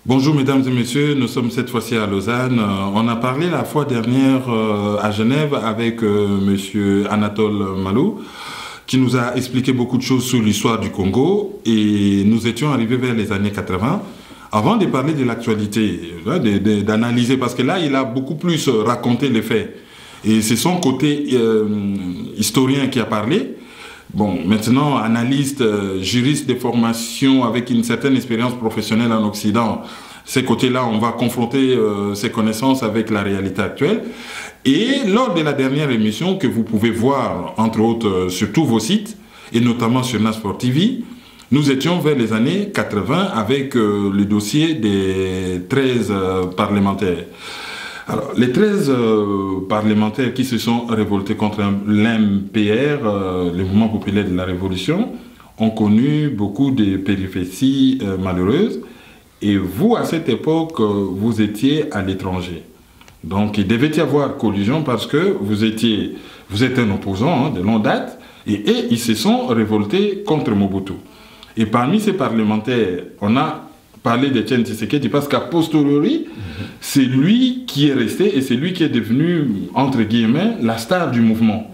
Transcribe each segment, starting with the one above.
Bonjour mesdames et messieurs, nous sommes cette fois-ci à Lausanne. On a parlé la fois dernière à Genève avec monsieur Anatole Malou qui nous a expliqué beaucoup de choses sur l'histoire du Congo et nous étions arrivés vers les années 80. Avant de parler de l'actualité, d'analyser, parce que là il a beaucoup plus raconté les faits et c'est son côté historien qui a parlé. Bon, maintenant, analyste, juriste de formation avec une certaine expérience professionnelle en Occident, ces côtés-là, on va confronter ses connaissances avec la réalité actuelle. Et lors de la dernière émission que vous pouvez voir, entre autres, sur tous vos sites, et notamment sur Nasport TV, nous étions vers les années 80 avec le dossier des 13 parlementaires. Alors, les 13 parlementaires qui se sont révoltés contre l'MPR, le Mouvement populaire de la Révolution, ont connu beaucoup de péripéties malheureuses. Et vous, à cette époque, vous étiez à l'étranger. Donc, il devait y avoir collusion parce que vous êtes un opposant de longue date. Et ils se sont révoltés contre Mobutu. Et parmi ces parlementaires, on a parler d'Etienne Tshisekedi parce qu'à posteriori, c'est lui qui est resté et c'est lui qui est devenu, entre guillemets, la star du mouvement.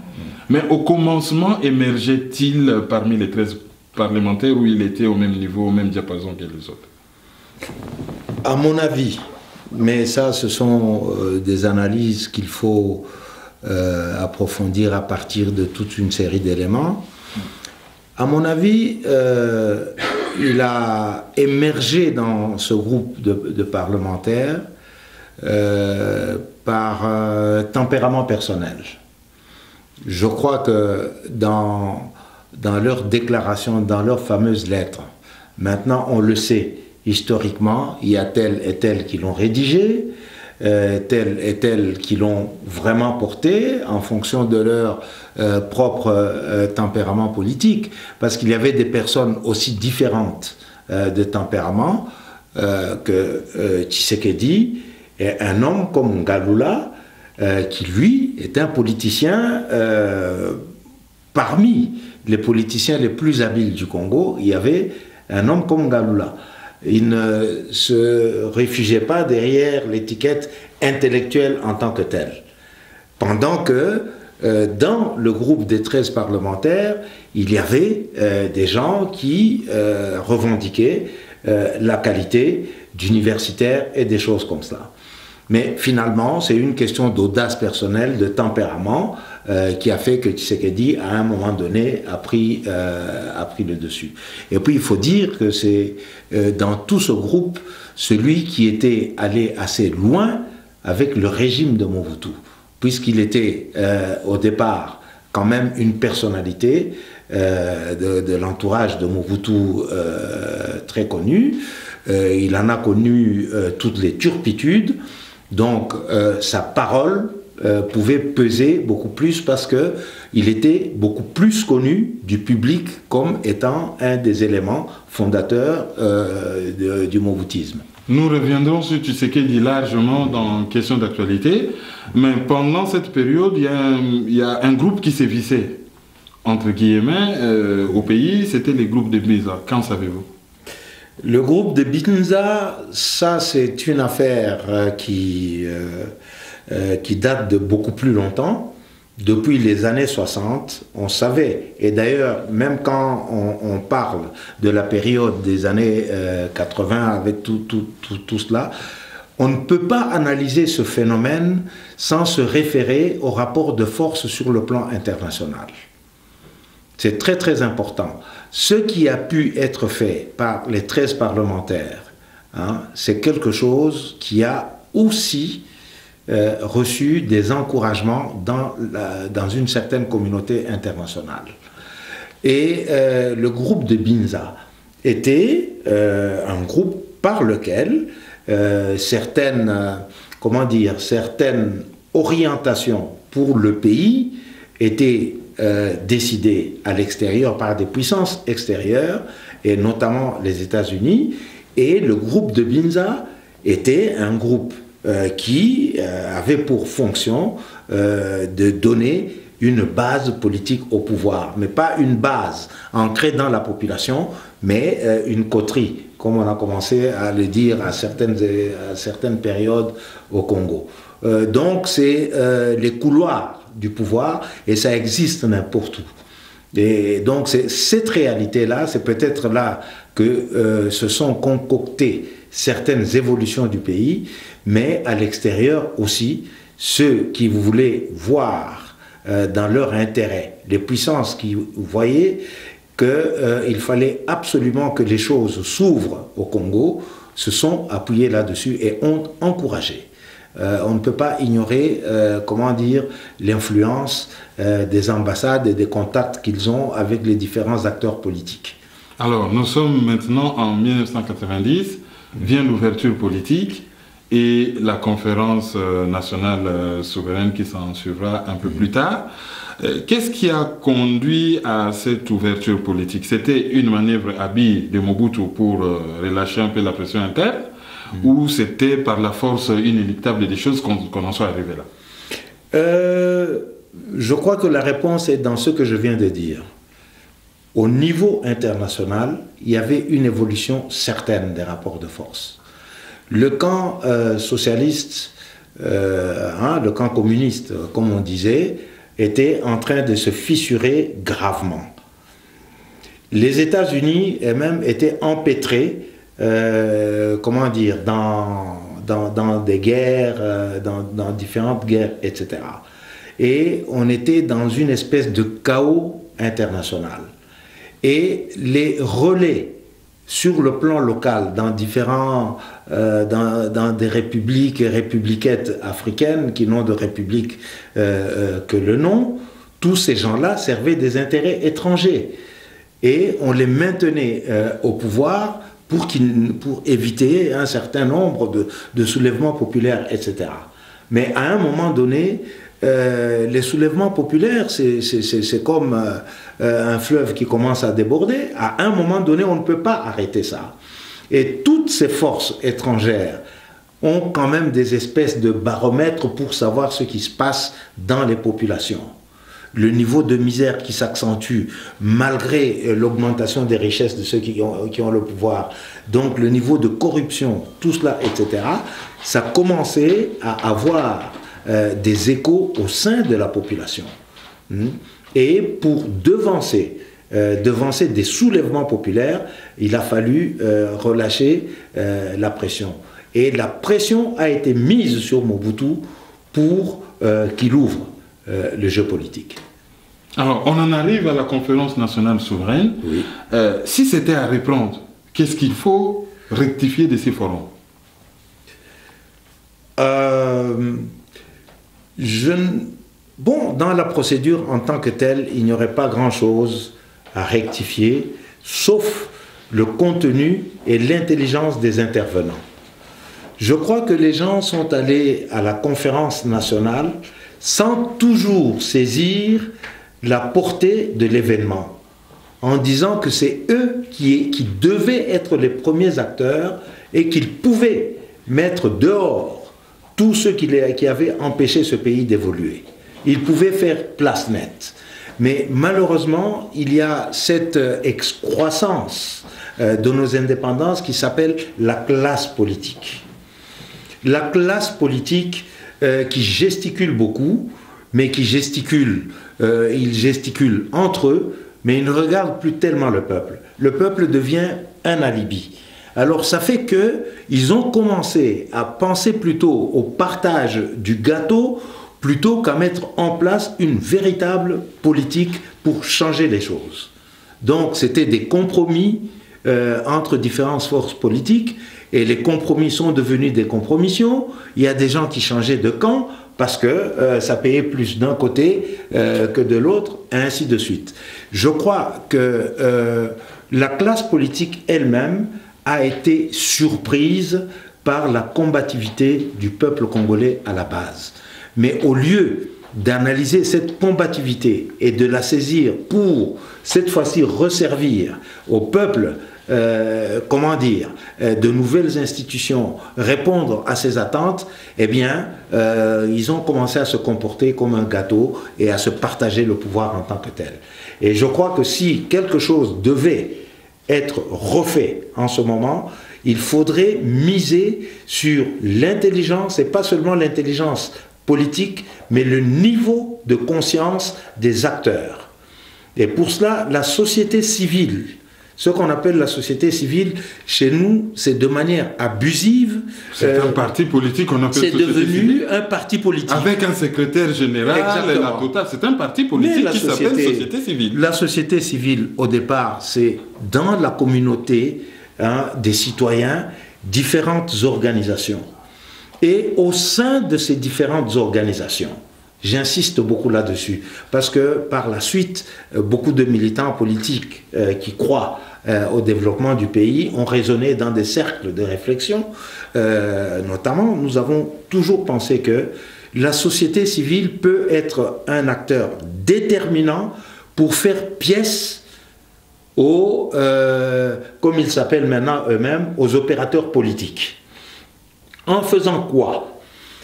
Mais au commencement, émergeait-il parmi les 13 parlementaires où il était au même niveau, au même diapason que les autres? À mon avis, mais ça, ce sont des analyses qu'il faut approfondir à partir de toute une série d'éléments. À mon avis, il a émergé dans ce groupe de parlementaires par tempérament personnel. Je crois que dans leurs déclarations, dans leurs fameuses lettres, maintenant on le sait, historiquement, il y a tel et tel qui l'ont rédigé, tel et tel qui l'ont vraiment porté en fonction de leur propre tempérament politique, parce qu'il y avait des personnes aussi différentes de tempérament que Tshisekedi, et un homme comme Ngalula, qui lui est un politicien parmi les politiciens les plus habiles du Congo. Il y avait un homme comme Ngalula. Il ne se réfugiait pas derrière l'étiquette intellectuelle en tant que telle. Pendant que dans le groupe des 13 parlementaires, il y avait des gens qui revendiquaient la qualité d'universitaire et des choses comme ça. Mais finalement, c'est une question d'audace personnelle, de tempérament, qui a fait que Tshisekedi, à un moment donné, a pris le dessus. Et puis, il faut dire que c'est dans tout ce groupe, celui qui était allé assez loin avec le régime de Mobutu, puisqu'il était au départ quand même une personnalité de l'entourage de Mobutu très connue. Il en a connu toutes les turpitudes. Donc sa parole pouvait peser beaucoup plus parce qu'il était beaucoup plus connu du public comme étant un des éléments fondateurs du Mobutisme. Nous reviendrons sur Tshisekedi largement dans question d'actualité, mais pendant cette période, il y a un groupe qui s'est vissé, entre guillemets, au pays, c'était les groupes de Binza. Qu'en savez-vous? Le groupe de Binza, ça c'est une affaire qui date de beaucoup plus longtemps. Depuis les années 60, on savait, et d'ailleurs même quand on parle de la période des années 80 avec tout cela, on ne peut pas analyser ce phénomène sans se référer au rapport de force sur le plan international. C'est très très important. Ce qui a pu être fait par les 13 parlementaires, c'est quelque chose qui a aussi reçu des encouragements dans une certaine communauté internationale. Et le groupe de Binza était un groupe par lequel certaines orientations pour le pays étaient décidées à l'extérieur par des puissances extérieures, et notamment les États-Unis, et le groupe de Binza était un groupe qui avait pour fonction de donner une base politique au pouvoir, mais pas une base ancrée dans la population, mais une coterie comme on a commencé à le dire à certaines périodes au Congo. Donc c'est les couloirs du pouvoir et ça existe n'importe où. Et donc cette réalité-là, c'est peut-être là que se sont concoctées certaines évolutions du pays, mais à l'extérieur aussi, ceux qui voulaient voir dans leur intérêt, les puissances qui voyaient qu'il fallait absolument que les choses s'ouvrent au Congo, se sont appuyés là-dessus et ont encouragé. On ne peut pas ignorer, comment dire, l'influence des ambassades et des contacts qu'ils ont avec les différents acteurs politiques. Alors, nous sommes maintenant en 1990, vient l'ouverture politique et la conférence nationale souveraine qui s'en suivra un peu plus tard. Qu'est-ce qui a conduit à cette ouverture politique? C'était une manœuvre habile de Mobutu pour relâcher un peu la pression interne ou c'était par la force inéluctable des choses qu'on en soit arrivé là? Je crois que la réponse est dans ce que je viens de dire. Au niveau international, il y avait une évolution certaine des rapports de force. Le camp socialiste, le camp communiste, comme on disait, était en train de se fissurer gravement. Les États-Unis eux-mêmes étaient empêtrés, comment dire, dans des guerres, dans différentes guerres, etc. Et on était dans une espèce de chaos international. Et les relais sur le plan local, dans des républiques et républiquettes africaines qui n'ont de république que le nom, tous ces gens-là servaient des intérêts étrangers. Et on les maintenait au pouvoir pour éviter un certain nombre de soulèvements populaires, etc. Mais à un moment donné, les soulèvements populaires, c'est comme un fleuve qui commence à déborder. À un moment donné, on ne peut pas arrêter ça. Et toutes ces forces étrangères ont quand même des espèces de baromètres pour savoir ce qui se passe dans les populations. Le niveau de misère qui s'accentue malgré l'augmentation des richesses de ceux qui ont le pouvoir. Donc le niveau de corruption, tout cela, etc. Ça commençait à avoir des échos au sein de la population. Et pour devancer des soulèvements populaires, il a fallu relâcher la pression. Et la pression a été mise sur Mobutu pour qu'il ouvre le jeu politique. Alors, on en arrive à la conférence nationale souveraine. Oui. Si c'était à reprendre, qu'est-ce qu'il faut rectifier de ces forums? Dans la procédure en tant que telle, il n'y aurait pas grand-chose à rectifier, sauf le contenu et l'intelligence des intervenants. Je crois que les gens sont allés à la conférence nationale sans toujours saisir la portée de l'événement, en disant que c'est eux qui devaient être les premiers acteurs et qu'ils pouvaient mettre dehors tous ceux qui avaient empêché ce pays d'évoluer. Ils pouvaient faire place nette. Mais malheureusement, il y a cette excroissance de nos indépendances qui s'appelle la classe politique. La classe politique qui gesticule beaucoup, mais ils gesticulent entre eux, mais ils ne regardent plus tellement le peuple. Le peuple devient un alibi. Alors ça fait qu'ils ont commencé à penser plutôt au partage du gâteau plutôt qu'à mettre en place une véritable politique pour changer les choses. Donc c'était des compromis entre différentes forces politiques et les compromis sont devenus des compromissions. Il y a des gens qui changeaient de camp parce que ça payait plus d'un côté que de l'autre, et ainsi de suite. Je crois que la classe politique elle-même a été surprise par la combativité du peuple congolais à la base. Mais au lieu d'analyser cette combativité et de la saisir pour, cette fois-ci, resservir au peuple, de nouvelles institutions, répondre à ses attentes, eh bien, ils ont commencé à se comporter comme un gâteau et à se partager le pouvoir en tant que tel. Et je crois que si quelque chose devait être refait en ce moment, il faudrait miser sur l'intelligence, et pas seulement l'intelligence politique, mais le niveau de conscience des acteurs. Et pour cela, la société civile, ce qu'on appelle la société civile, chez nous, c'est de manière abusive. C'est un parti politique qu'on appelle société civile. C'est devenu un parti politique. Avec un secrétaire général, la totale. C'est un parti politique qui s'appelle société civile. La société civile, au départ, c'est dans la communauté des citoyens, différentes organisations. Et au sein de ces différentes organisations, j'insiste beaucoup là-dessus, parce que par la suite, beaucoup de militants politiques qui croient au développement du pays ont raisonné dans des cercles de réflexion. Notamment, nous avons toujours pensé que la société civile peut être un acteur déterminant pour faire pièce aux, comme ils s'appellent maintenant eux-mêmes, aux opérateurs politiques. En faisant quoi?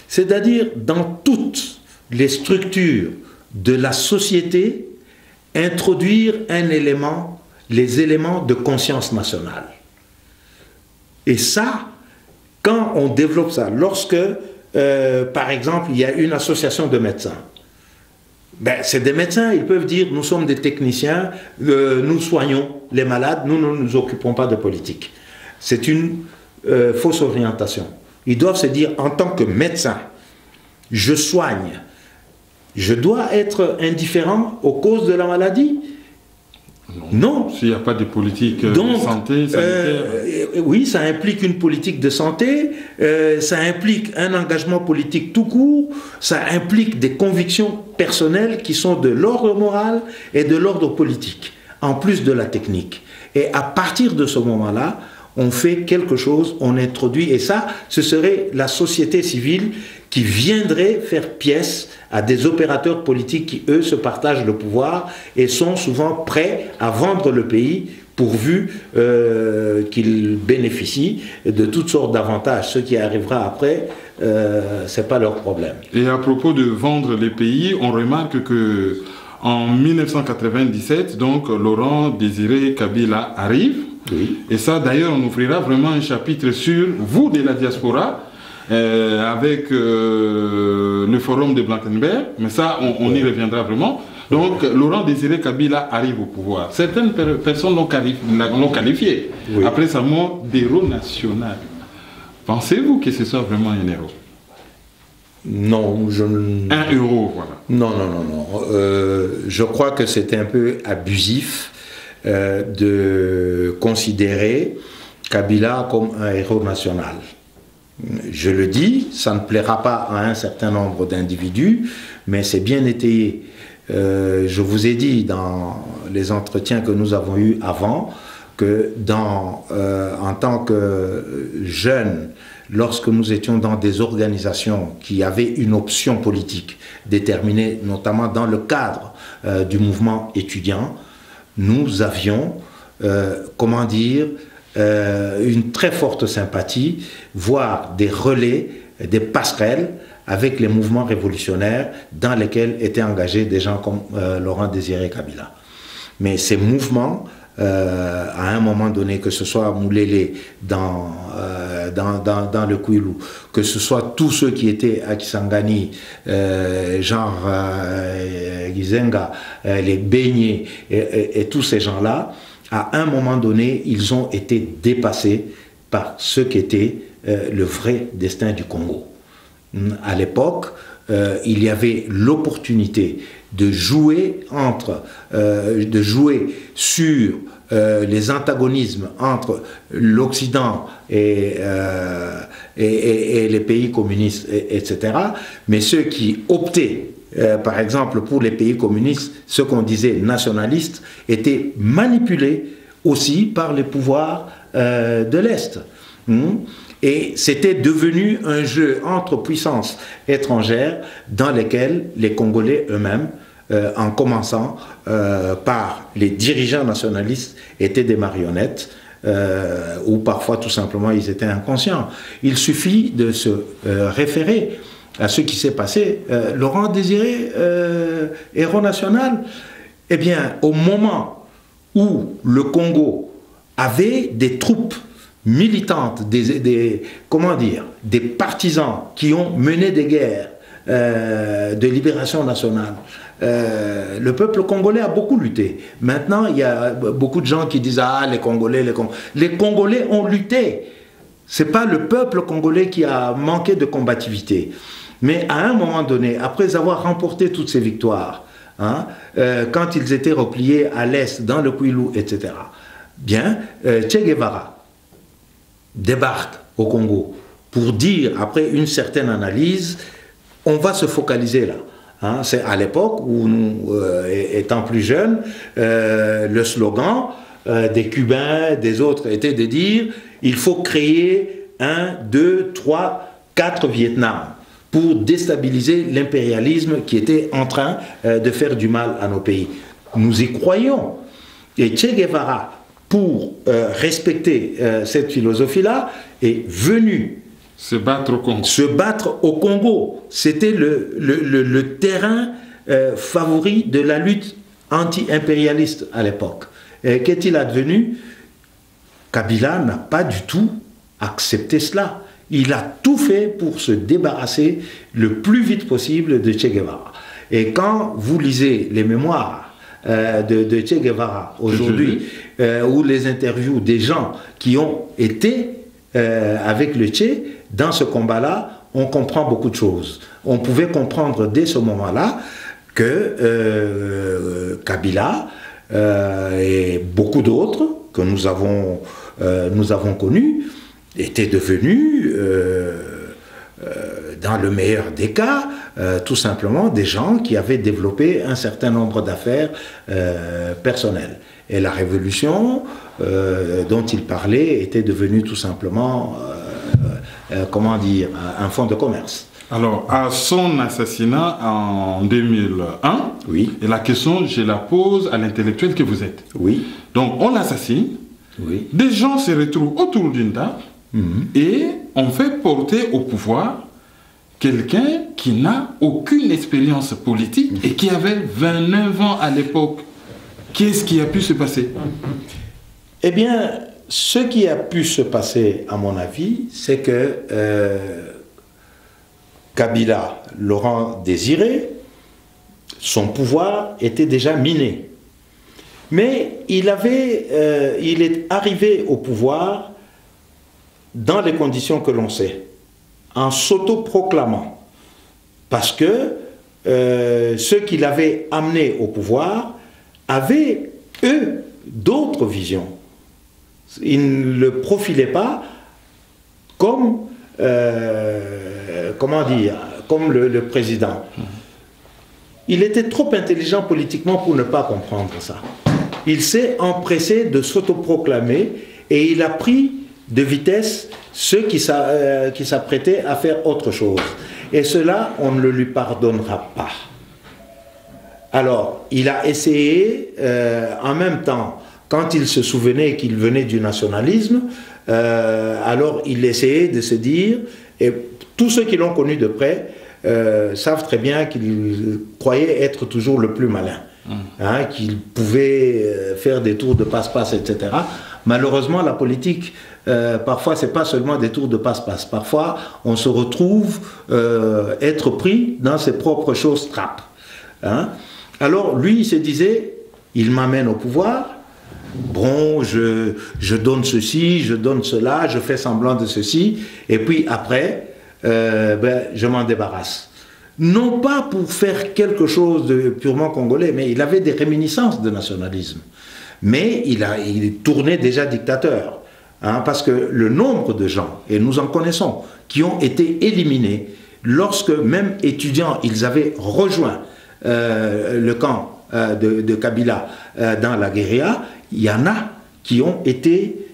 C'est-à-dire dans toutes les structures de la société, introduire les éléments de conscience nationale. Et ça, quand on développe ça, lorsque, par exemple, il y a une association de médecins, ben, c'est des médecins, ils peuvent dire, nous sommes des techniciens, nous soignons les malades, nous ne nous occupons pas de politique. C'est une fausse orientation. Ils doivent se dire, en tant que médecin, je soigne, je dois être indifférent aux causes de la maladie? Non. S'il n'y a pas de politique de santé sanitaire. Oui, ça implique une politique de santé, ça implique un engagement politique tout court, ça implique des convictions personnelles qui sont de l'ordre moral et de l'ordre politique, en plus de la technique. Et à partir de ce moment-là, on fait quelque chose, on introduit, et ça, ce serait la société civile qui viendrait faire pièce à des opérateurs politiques qui, eux, se partagent le pouvoir et sont souvent prêts à vendre le pays pourvu qu'ils bénéficient de toutes sortes d'avantages. Ce qui arrivera après, ce n'est pas leur problème. Et à propos de vendre les pays, on remarque que en 1997, donc, Laurent Désiré Kabila arrive. Oui. Et ça, d'ailleurs, on ouvrira vraiment un chapitre sur vous de la diaspora, avec le forum de Blankenberg, mais ça, on y reviendra vraiment. Donc, Laurent Désiré Kabila arrive au pouvoir. Certaines personnes l'ont qualifié, oui, après sa mort, d'héros national. Pensez-vous que ce soit vraiment un héros? Non, un héros, voilà. Non. Je crois que c'est un peu abusif de considérer Kabila comme un héros national. Je le dis, ça ne plaira pas à un certain nombre d'individus, mais c'est bien étayé. Je vous ai dit dans les entretiens que nous avons eus avant que en tant que jeunes, lorsque nous étions dans des organisations qui avaient une option politique déterminée, notamment dans le cadre du mouvement étudiant, nous avions, comment dire, une très forte sympathie, voire des relais, des passerelles avec les mouvements révolutionnaires dans lesquels étaient engagés des gens comme Laurent Désiré Kabila. Mais ces mouvements, à un moment donné, que ce soit Moulélé dans le Kouilou, que ce soit tous ceux qui étaient à Kisangani, genre Gizenga, les Beignets et tous ces gens-là, à un moment donné, ils ont été dépassés par ce qu'était le vrai destin du Congo. À l'époque, il y avait l'opportunité de jouer sur les antagonismes entre l'Occident et les pays communistes, etc. Mais ceux qui optaient, par exemple, pour les pays communistes, ceux qu'on disait nationalistes, étaient manipulés aussi par les pouvoirs de l'Est. Et c'était devenu un jeu entre puissances étrangères dans lesquelles les Congolais eux-mêmes, en commençant par les dirigeants nationalistes, étaient des marionnettes, ou parfois tout simplement ils étaient inconscients. Il suffit de se référer à ce qui s'est passé. Laurent Désiré, héros national, eh bien, au moment où le Congo avait des troupes militantes, comment dire, des partisans qui ont mené des guerres de libération nationale. Le peuple congolais a beaucoup lutté. Maintenant, il y a beaucoup de gens qui disent « Ah, les Congolais, les Congolais ont lutté ». Ce n'est pas le peuple congolais qui a manqué de combativité. Mais à un moment donné, après avoir remporté toutes ces victoires, hein, quand ils étaient repliés à l'est, dans le Kwilu, etc., bien, Che Guevara débarque au Congo pour dire, après une certaine analyse, on va se focaliser là. Hein, c'est à l'époque où nous, étant plus jeunes, le slogan des Cubains, des autres, était de dire il faut créer 1, 2, 3, 4 Vietnam pour déstabiliser l'impérialisme qui était en train de faire du mal à nos pays. Nous y croyons. Et Che Guevara, pour respecter cette philosophie-là, est venu se battre au Congo. Se battre au Congo. C'était le terrain favori de la lutte anti-impérialiste à l'époque. Qu'est-il advenu? Kabila n'a pas du tout accepté cela. Il a tout fait pour se débarrasser le plus vite possible de Che Guevara. Et quand vous lisez les mémoires de Che Guevara aujourd'hui, ou les interviews des gens qui ont été avec le Che, dans ce combat-là, on comprend beaucoup de choses. On pouvait comprendre dès ce moment-là que Kabila et beaucoup d'autres que nous avons connus étaient devenus, dans le meilleur des cas, tout simplement des gens qui avaient développé un certain nombre d'affaires personnelles. Et la révolution dont il parlait était devenue tout simplement, comment dire, un fonds de commerce. Alors, à son assassinat en 2001, oui. Et la question, je la pose à l'intellectuel que vous êtes. Oui. Donc, on l'assassine, oui. Des gens se retrouvent autour d'une table, et on fait porter au pouvoir quelqu'un qui n'a aucune expérience politique et qui avait 29 ans à l'époque. Qu'est-ce qui a pu se passer? Eh bien, ce qui a pu se passer, à mon avis, c'est que Kabila, Laurent Désiré, son pouvoir était déjà miné. Mais il est arrivé au pouvoir dans les conditions que l'on sait, en s'autoproclamant. Parce que ceux qui l'avaient amené au pouvoir avaient, eux, d'autres visions. Ils ne le profilaient pas comme, comment dire, comme le président. Il était trop intelligent politiquement pour ne pas comprendre ça. Il s'est empressé de s'autoproclamer et il a pris de vitesse ceux qui s'apprêtaient à faire autre chose. Et cela, on ne le lui pardonnera pas. Alors, il a essayé, en même temps, quand il se souvenait qu'il venait du nationalisme, alors il essayait de se dire, et tous ceux qui l'ont connu de près savent très bien qu'il croyait être toujours le plus malin, hein, qu'il pouvait faire des tours de passe-passe, etc. Malheureusement, la politique, parfois, c'est pas seulement des tours de passe-passe. Parfois, on se retrouve être pris dans ses propres choses trappes. Hein. Alors, lui, il se disait, il m'amène au pouvoir, bon, je donne ceci, je donne cela, je fais semblant de ceci, et puis après, je m'en débarrasse. Non pas pour faire quelque chose de purement congolais, mais il avait des réminiscences de nationalisme. Mais il tournait déjà dictateur. Hein, parce que le nombre de gens, et nous en connaissons, qui ont été éliminés, lorsque même étudiants, ils avaient rejoint le camp de Kabila dans la guérilla, il y en a qui ont été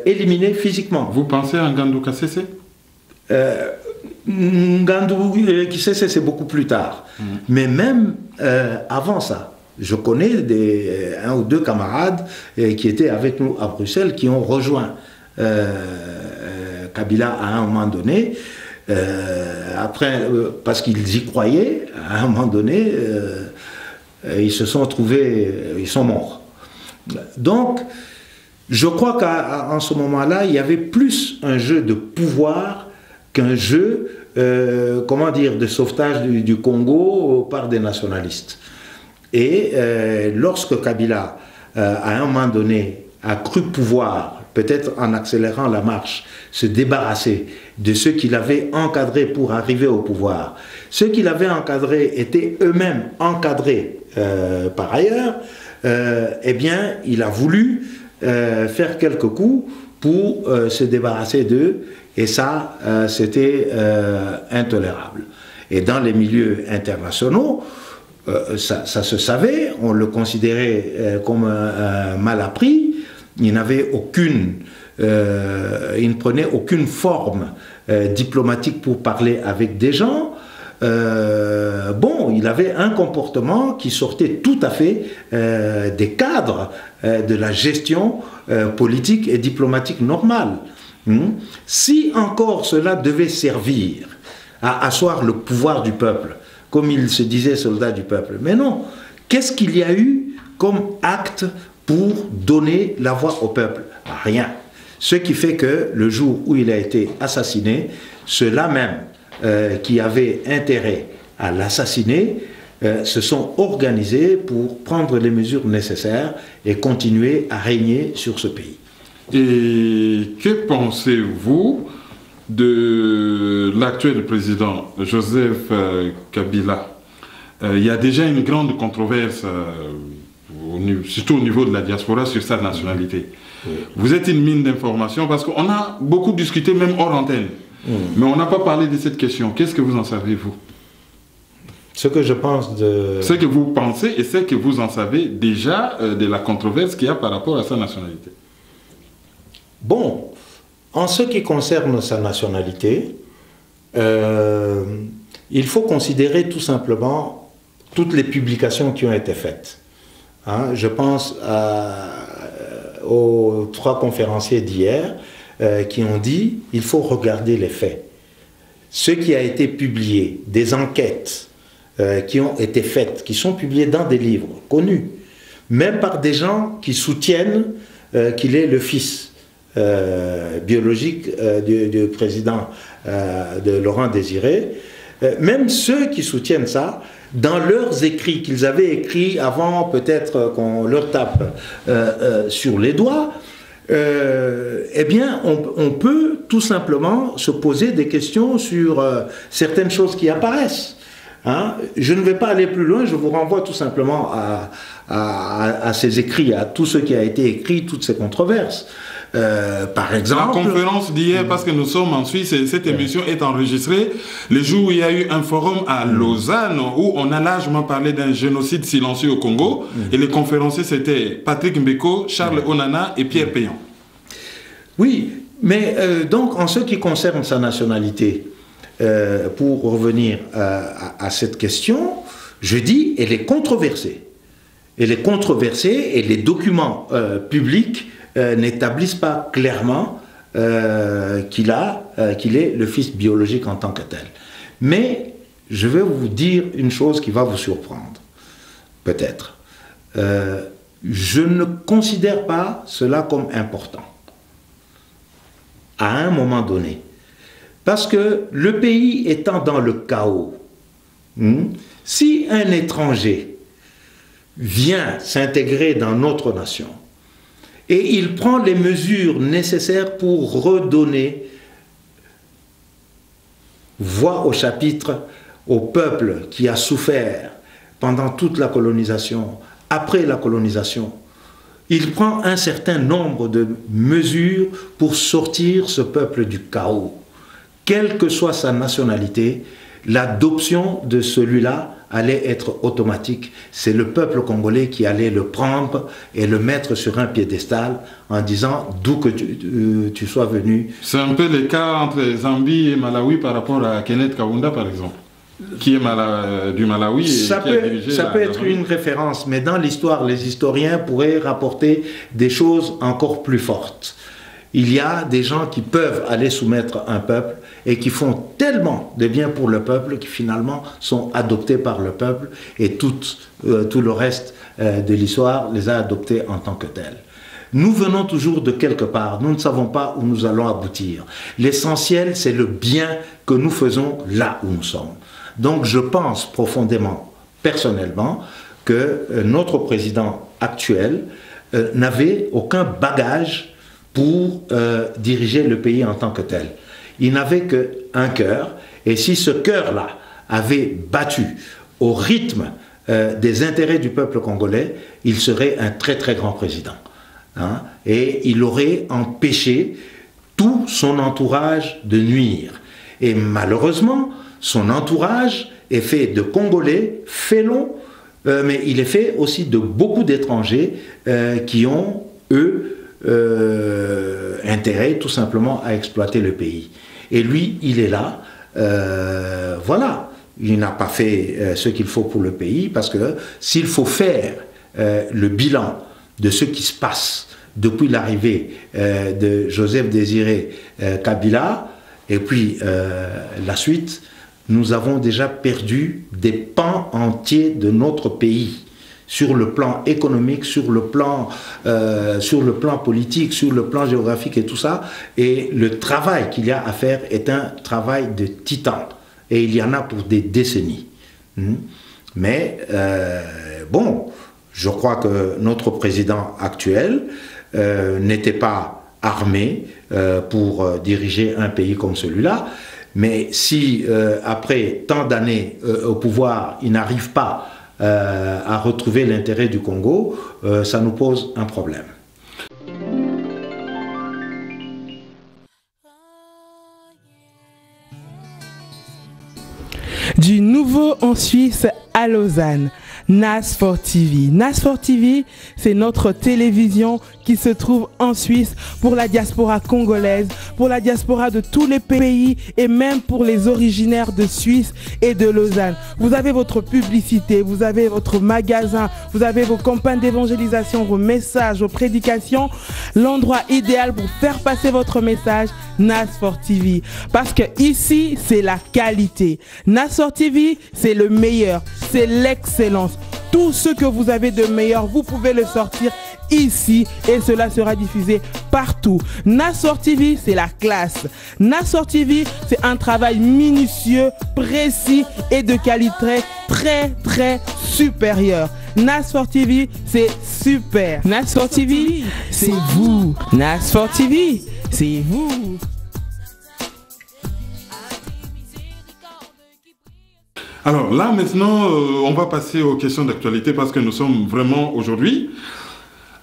éliminés physiquement. Vous pensez à Ngandou Kassese? Ngandou Kassese, c'est beaucoup plus tard. Mais même avant ça, je connais un ou deux camarades qui étaient avec nous à Bruxelles qui ont rejoint Kabila à un moment donné. Après, parce qu'ils y croyaient, à un moment donné, ils se sont trouvés, ils sont morts. Donc, Je crois qu'en ce moment-là, il y avait plus un jeu de pouvoir qu'un jeu, comment dire, de sauvetage du Congo par des nationalistes. Et lorsque Kabila, à un moment donné, a cru pouvoir, peut-être en accélérant la marche, se débarrasser de ceux qu'il avait encadrés pour arriver au pouvoir. Ceux qu'il avait encadrés étaient eux-mêmes encadrés par ailleurs. Eh bien, il a voulu faire quelques coups pour se débarrasser d'eux, et ça, c'était intolérable. Et dans les milieux internationaux, ça se savait, on le considérait comme un mal appris. Il n'avait aucune, il ne prenait aucune forme diplomatique pour parler avec des gens. Bon, il avait un comportement qui sortait tout à fait des cadres de la gestion politique et diplomatique normale. Si encore cela devait servir à asseoir le pouvoir du peuple, comme il se disait soldat du peuple, mais non, qu'est-ce qu'il y a eu comme acte pour donner la voix au peuple? Rien. Ce qui fait que le jour où il a été assassiné, ceux-là même qui avaient intérêt à l'assassiner se sont organisés pour prendre les mesures nécessaires et continuer à régner sur ce pays. Et que pensez-vous de l'actuel président Joseph Kabila? Il y a déjà une grande controverse, surtout au niveau de la diaspora, sur sa nationalité. Oui. Vous êtes une mine d'informations parce qu'on a beaucoup discuté, même hors antenne. Mais on n'a pas parlé de cette question. Qu'est-ce que vous en savez, vous? Ce que je pense de... Ce que vous pensez et ce que vous en savez déjà de la controverse qu'il y a par rapport à sa nationalité. Bon, en ce qui concerne sa nationalité, il faut considérer tout simplement toutes les publications qui ont été faites. Hein, je pense aux 3 conférenciers d'hier qui ont dit il faut regarder les faits. Ce qui a été publié, des enquêtes qui ont été faites, qui sont publiées dans des livres connus, même par des gens qui soutiennent qu'il est le fils biologique du président de Laurent Désiré, même ceux qui soutiennent ça, dans leurs écrits qu'ils avaient écrits avant peut-être qu'on leur tape sur les doigts, eh bien on peut tout simplement se poser des questions sur certaines choses qui apparaissent. Hein? Je ne vais pas aller plus loin, je vous renvoie tout simplement à ces écrits, à tout ce qui a été écrit, toutes ces controverses. Par exemple... La conférence d'hier, parce que nous sommes en Suisse et cette émission est enregistrée, le jour où il y a eu un forum à Lausanne où on a largement parlé d'un génocide silencieux au Congo, et les conférenciers c'était Patrick Mbeko, Charles Onana et Pierre Payan. Oui, mais donc en ce qui concerne sa nationalité, pour revenir à cette question, je dis elle est controversée. Elle est controversée et les documents publics n'établissent pas clairement qu'il est le fils biologique en tant que tel. Mais je vais vous dire une chose qui va vous surprendre, peut-être. Je ne considère pas cela comme important, à un moment donné. Parce que le pays étant dans le chaos, si un étranger vient s'intégrer dans notre nation, et il prend les mesures nécessaires pour redonner voix au chapitre au peuple qui a souffert pendant toute la colonisation, après la colonisation. Il prend un certain nombre de mesures pour sortir ce peuple du chaos. Quelle que soit sa nationalité, l'adoption de celui-là allait être automatique. C'est le peuple congolais qui allait le prendre et le mettre sur un piédestal en disant d'où que tu sois venu. C'est un peu le cas entre Zambie et Malawi par rapport à Kenneth Kaunda par exemple, qui est du Malawi. Et ça peut être une référence, mais dans l'histoire, les historiens pourraient rapporter des choses encore plus fortes. Il y a des gens qui peuvent aller soumettre un peuple et qui font tellement de bien pour le peuple qui finalement sont adoptés par le peuple et tout le reste de l'histoire les a adoptés en tant que tels. Nous venons toujours de quelque part, nous ne savons pas où nous allons aboutir. L'essentiel, c'est le bien que nous faisons là où nous sommes. Donc je pense profondément, personnellement, que notre président actuel n'avait aucun bagage pour diriger le pays en tant que tel. Il n'avait qu'un cœur, et si ce cœur-là avait battu au rythme des intérêts du peuple congolais, il serait un très très grand président. Hein? Et il aurait empêché tout son entourage de nuire. Et malheureusement, son entourage est fait de Congolais félons, mais il est fait aussi de beaucoup d'étrangers qui ont, eux, intérêt tout simplement à exploiter le pays. Et lui, il est là, voilà. Il n'a pas fait ce qu'il faut pour le pays, parce que s'il faut faire le bilan de ce qui se passe depuis l'arrivée de Joseph Désiré Kabila, et puis la suite, nous avons déjà perdu des pans entiers de notre pays, sur le plan économique, sur le plan politique, sur le plan géographique et tout ça. Et le travail qu'il y a à faire est un travail de titan. Et il y en a pour des décennies. Mais bon, je crois que notre président actuel n'était pas armé pour diriger un pays comme celui-là. Mais si après tant d'années au pouvoir, il n'arrive pas à retrouver l'intérêt du Congo, ça nous pose un problème. Du nouveau en Suisse à Lausanne, NAS4 TV. NAS4 TV, c'est notre télévision qui se trouve en Suisse pour la diaspora congolaise, pour la diaspora de tous les pays et même pour les originaires de Suisse et de Lausanne. Vous avez votre publicité, vous avez votre magasin, vous avez vos campagnes d'évangélisation, vos messages, vos prédications. L'endroit idéal pour faire passer votre message, NAS4 TV. Parce que ici, c'est la qualité. NAS4 TV, c'est le meilleur, c'est l'excellence. Tout ce que vous avez de meilleur, vous pouvez le sortir ici et cela sera diffusé partout. NAS4 TV, c'est la classe. NAS4 TV, c'est un travail minutieux, précis et de qualité très supérieure. NAS4 TV, c'est super. NAS4 TV, c'est vous. NAS4 TV, c'est vous. Alors là, maintenant, on va passer aux questions d'actualité parce que nous sommes vraiment aujourd'hui.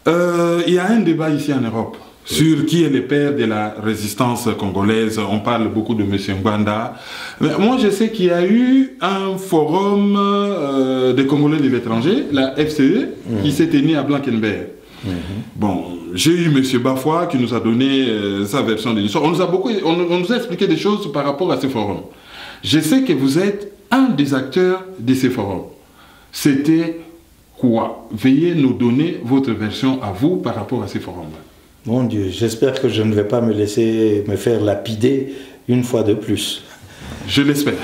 Il y a un débat ici en Europe sur qui est le père de la résistance congolaise. On parle beaucoup de M. Ngwanda. Mais moi, je sais qu'il y a eu un forum des Congolais de l'étranger, la FCE, qui s'est tenu à Blankenberg. Bon, j'ai eu M. Bafoua qui nous a donné sa version de l'histoire. On nous a expliqué des choses par rapport à ce forum. Je sais que vous êtes un des acteurs de ces forums. C'était quoi? Veuillez nous donner votre version à vous par rapport à ces forums-là. Mon Dieu, j'espère que je ne vais pas me laisser me faire lapider une fois de plus. Je l'espère.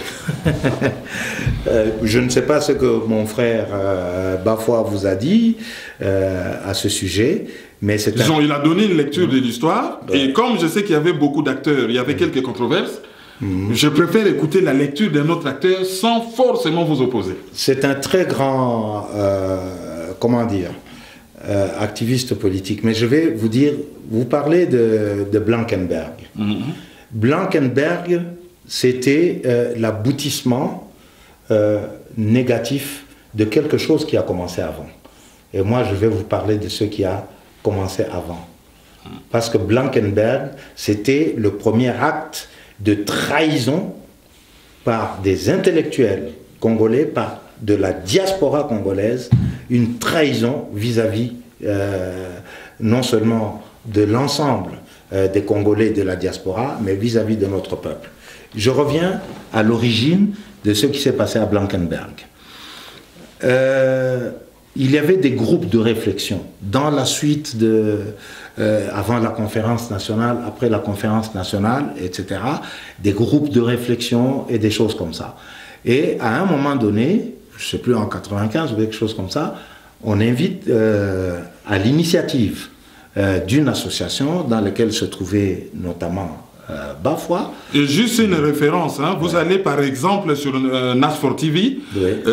Je ne sais pas ce que mon frère Bafoua vous a dit à ce sujet, mais c'est disons, il a donné une lecture de l'histoire, et comme je sais qu'il y avait beaucoup d'acteurs, il y avait quelques controverses, je préfère écouter la lecture d'un autre acteur sans forcément vous opposer. C'est un très grand, comment dire, activiste politique. Mais je vais vous dire, vous parlez de Blankenberg. Blankenberg, c'était l'aboutissement négatif de quelque chose qui a commencé avant. Et moi, je vais vous parler de ce qui a commencé avant. Parce que Blankenberg, c'était le premier acte de trahison par des intellectuels congolais, par de la diaspora congolaise, une trahison vis-à-vis non seulement de l'ensemble des Congolais de la diaspora, mais vis-à-vis de notre peuple. Je reviens à l'origine de ce qui s'est passé à Blankenberg. Il y avait des groupes de réflexion dans la suite avant la conférence nationale, après la conférence nationale, etc. Des groupes de réflexion et des choses comme ça. Et à un moment donné, je ne sais plus en 95 ou quelque chose comme ça, on invite à l'initiative d'une association dans laquelle se trouvait notamment Bafwa. Et juste une référence, hein, vous allez par exemple sur NAS4 TV,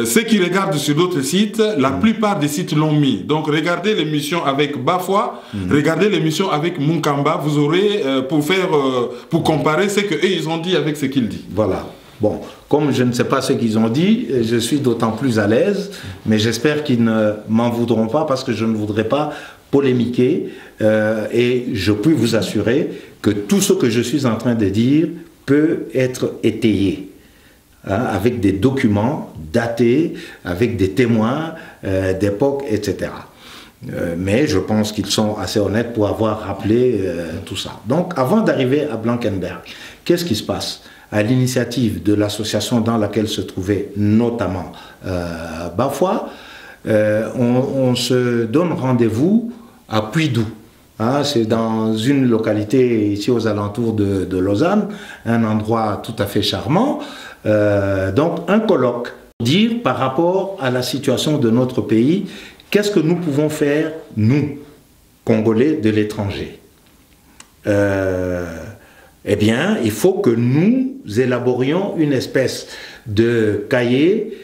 ceux qui regardent sur d'autres sites, la plupart des sites l'ont mis. Donc regardez l'émission avec Bafwa, regardez l'émission avec Munkamba, vous aurez pour comparer ce qu'eux ils ont dit avec ce qu'il dit. Voilà. Bon, comme je ne sais pas ce qu'ils ont dit, je suis d'autant plus à l'aise, mais j'espère qu'ils ne m'en voudront pas parce que je ne voudrais pas polémiquer et je puis vous assurer que tout ce que je suis en train de dire peut être étayé avec des documents datés, avec des témoins d'époque, etc. Mais je pense qu'ils sont assez honnêtes pour avoir rappelé tout ça. Donc avant d'arriver à Blankenberg, qu'est-ce qui se passe? À l'initiative de l'association dans laquelle se trouvait notamment Bafwa, on se donne rendez-vous à Puydou. C'est dans une localité ici aux alentours de Lausanne, un endroit tout à fait charmant. Donc un colloque, dire par rapport à la situation de notre pays, qu'est-ce que nous pouvons faire, nous, Congolais de l'étranger? Eh bien, il faut que nous élaborions une espèce de cahier,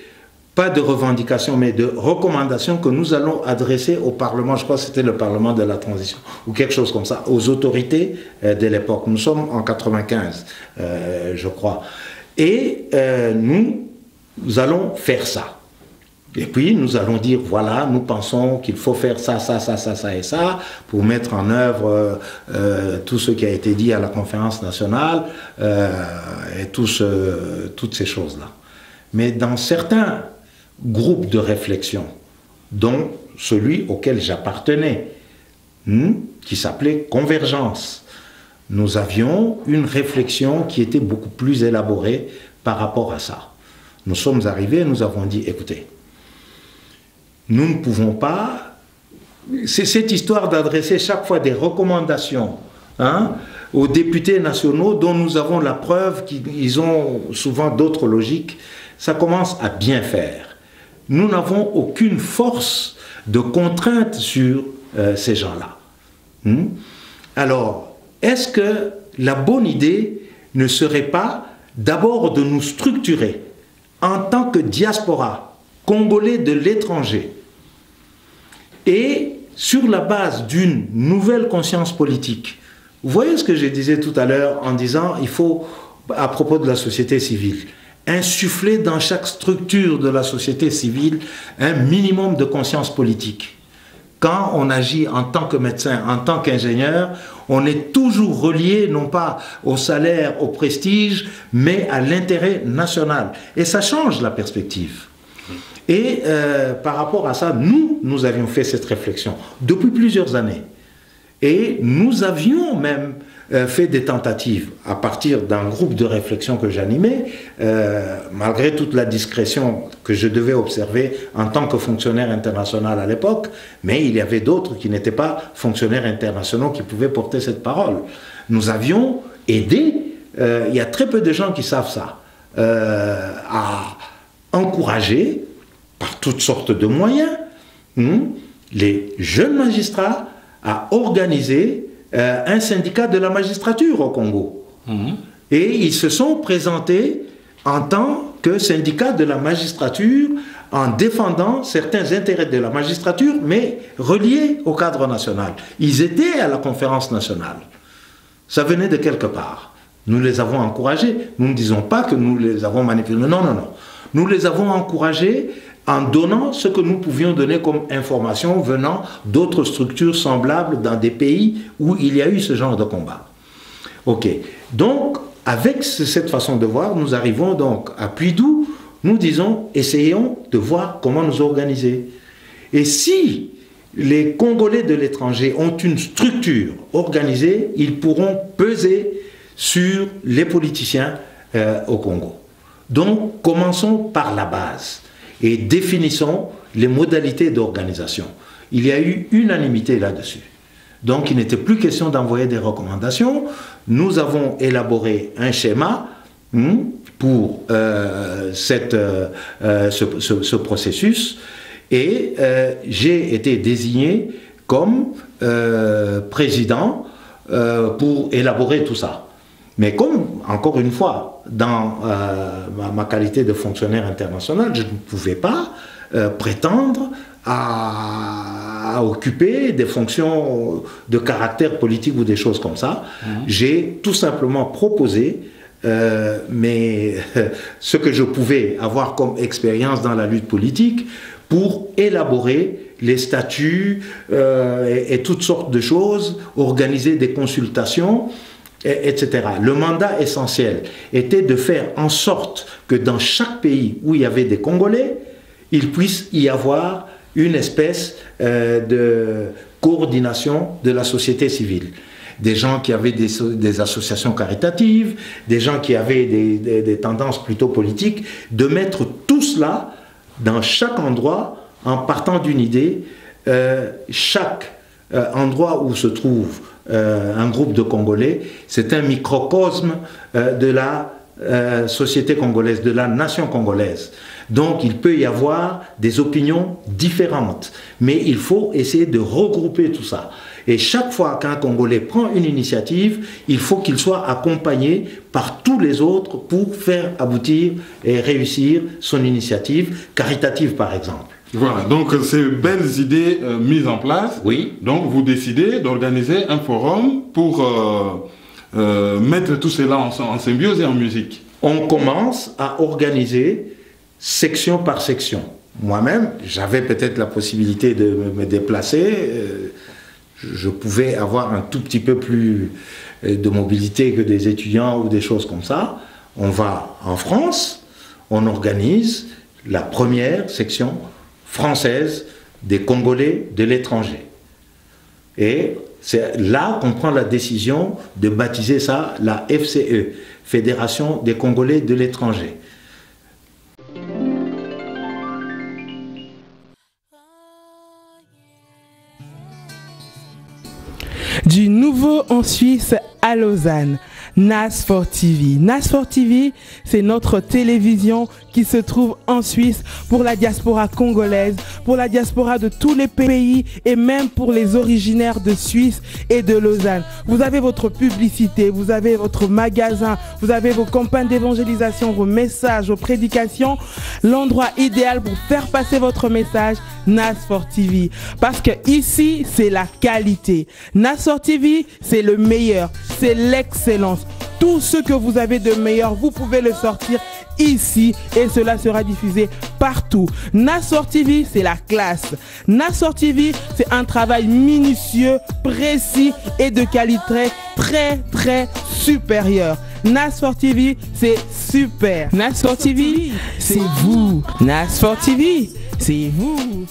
pas de revendication, mais de recommandation que nous allons adresser au Parlement, je crois que c'était le Parlement de la Transition, ou quelque chose comme ça, aux autorités de l'époque. Nous sommes en 95, je crois. Et nous allons faire ça. Et puis nous allons dire, voilà, nous pensons qu'il faut faire ça, ça, ça, ça, ça et ça, pour mettre en œuvre tout ce qui a été dit à la conférence nationale, et toutes ces choses-là. Mais dans certains groupes de réflexion, dont celui auquel j'appartenais, qui s'appelait Convergence, nous avions une réflexion qui était beaucoup plus élaborée par rapport à ça. Nous sommes arrivés et nous avons dit, écoutez, nous ne pouvons pas, c'est cette histoire d'adresser chaque fois des recommandations aux députés nationaux dont nous avons la preuve qu'ils ont souvent d'autres logiques, ça commence à bien faire. Nous n'avons aucune force de contrainte sur ces gens-là. Alors, est-ce que la bonne idée ne serait pas d'abord de nous structurer en tant que diaspora congolais de l'étranger et sur la base d'une nouvelle conscience politique? Vous voyez ce que je disais tout à l'heure en disant il faut, à propos de la société civile, insuffler dans chaque structure de la société civile un minimum de conscience politique. Quand on agit en tant que médecin, en tant qu'ingénieur, on est toujours relié non pas au salaire, au prestige, mais à l'intérêt national. Et ça change la perspective. Et par rapport à ça, nous avions fait cette réflexion depuis plusieurs années. Et nous avions même fait des tentatives à partir d'un groupe de réflexion que j'animais, malgré toute la discrétion que je devais observer en tant que fonctionnaire international à l'époque, mais il y avait d'autres qui n'étaient pas fonctionnaires internationaux qui pouvaient porter cette parole. Nous avions aidé, il y a très peu de gens qui savent ça, à encourager par toutes sortes de moyens les jeunes magistrats à organiser un syndicat de la magistrature au Congo. Et ils se sont présentés en tant que syndicat de la magistrature en défendant certains intérêts de la magistrature, mais reliés au cadre national. Ils étaient à la conférence nationale. Ça venait de quelque part. Nous les avons encouragés. Nous ne disons pas que nous les avons manipulés. Non, non, non. Nous les avons encouragés en donnant ce que nous pouvions donner comme information venant d'autres structures semblables dans des pays où il y a eu ce genre de combat. Ok. Donc, avec cette façon de voir, nous arrivons donc à Puydou, nous disons, essayons de voir comment nous organiser. Et si les Congolais de l'étranger ont une structure organisée, ils pourront peser sur les politiciens au Congo. Donc, commençons par la base et définissons les modalités d'organisation. Il y a eu unanimité là-dessus. Donc, il n'était plus question d'envoyer des recommandations. Nous avons élaboré un schéma pour ce processus et j'ai été désigné comme président pour élaborer tout ça. Mais comme, encore une fois, dans ma qualité de fonctionnaire international, je ne pouvais pas prétendre à occuper des fonctions de caractère politique ou des choses comme ça. J'ai tout simplement proposé ce que je pouvais avoir comme expérience dans la lutte politique pour élaborer les statuts et toutes sortes de choses, organiser des consultations, etc. Le mandat essentiel était de faire en sorte que dans chaque pays où il y avait des Congolais, il puisse y avoir une espèce de coordination de la société civile. Des gens qui avaient des associations caritatives, des gens qui avaient des tendances plutôt politiques, de mettre tout cela dans chaque endroit en partant d'une idée. Chaque endroit où se trouve un groupe de Congolais, c'est un microcosme de la société congolaise, de la nation congolaise. Donc il peut y avoir des opinions différentes, mais il faut essayer de regrouper tout ça. Et chaque fois qu'un Congolais prend une initiative, il faut qu'il soit accompagné par tous les autres pour faire aboutir et réussir son initiative caritative, par exemple. Voilà, donc ces belles idées mises en place. Oui. Donc vous décidez d'organiser un forum pour mettre tout cela en symbiose et en musique. On commence à organiser section par section. Moi-même, j'avais peut-être la possibilité de me déplacer. Je pouvais avoir un tout petit peu plus de mobilité que des étudiants ou des choses comme ça. On va en France, on organise la première section française des Congolais de l'étranger. Et c'est là qu'on prend la décision de baptiser ça la FCE, Fédération des Congolais de l'étranger. Du nouveau en Suisse à Lausanne, NAS4 TV. NAS4 TV, c'est notre télévision qui se trouve en Suisse pour la diaspora congolaise, pour la diaspora de tous les pays et même pour les originaires de Suisse et de Lausanne. Vous avez votre publicité, vous avez votre magasin, vous avez vos campagnes d'évangélisation, vos messages, vos prédications. L'endroit idéal pour faire passer votre message, NAS4 TV. Parce que ici, c'est la qualité. NAS4 TV, c'est le meilleur, c'est l'excellence. Tout ce que vous avez de meilleur, vous pouvez le sortir ici et cela sera diffusé partout. NAS4 TV, c'est la classe. NAS4 TV, c'est un travail minutieux, précis et de qualité très supérieure. NAS4 TV, c'est super. NAS4 TV, c'est vous. NAS4 TV, c'est vous.